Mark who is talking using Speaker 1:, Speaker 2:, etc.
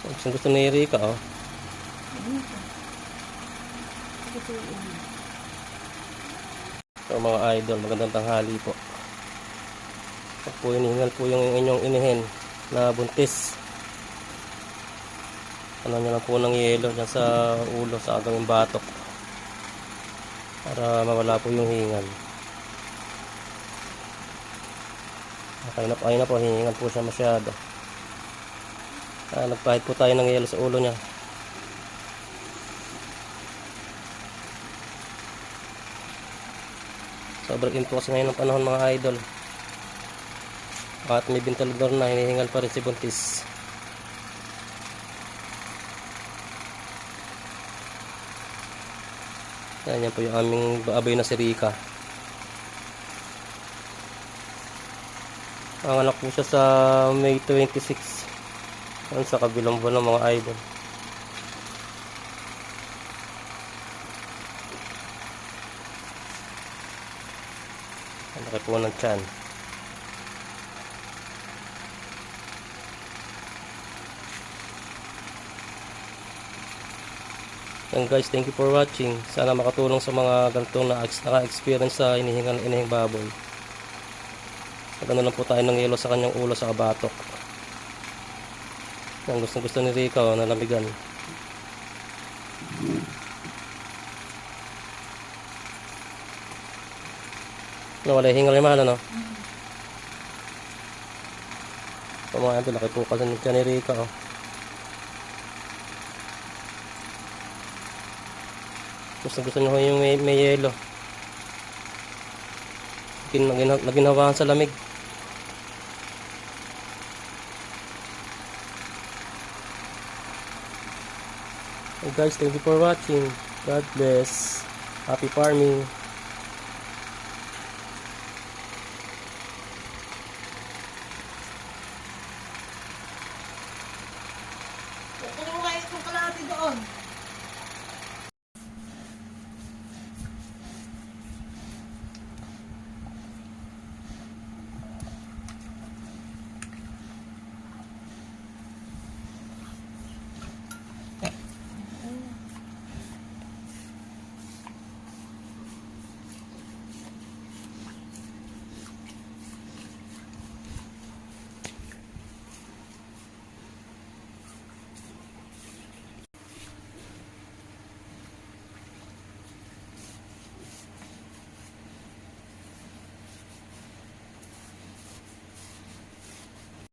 Speaker 1: Gusto ni Rika, oh. So mga idol, magandang tanghali po. Pag po hinihingal po yung inyong inihin na buntis, ano nyo lang po ng yelo dyan sa ulo, sa agang yung batok, para mawala po yung hingal. Ayun na po, hihingal po siya masyado. Nagpahid po tayo ng yelo sa ulo niya. Sobrang init po kasi ngayon ng panahon, mga idol. At may ventilador na, hinihingal pa rin si buntis. Yan po yung aming baabay na si Rika. Ang anak po siya sa May 26. Yan sa kabilang buwan ng mga idol. Ang laki po ng tiyan. Yan guys, thank you for watching. Sana makatulong sa mga ganitong naka-experience sa inihing baboy. Magano lang po tayo ng yelo sa kanyang ulo, sa batok. Yan, gusto ni Rika, oh, nalamigan. Wala hingal yung mahal, ano? So mga ito, laki po kasi ni Rika, oh. Gusto nyo yung may yelo. Naginawahan sa lamig. Hey guys, thank you for watching. God bless. Happy farming.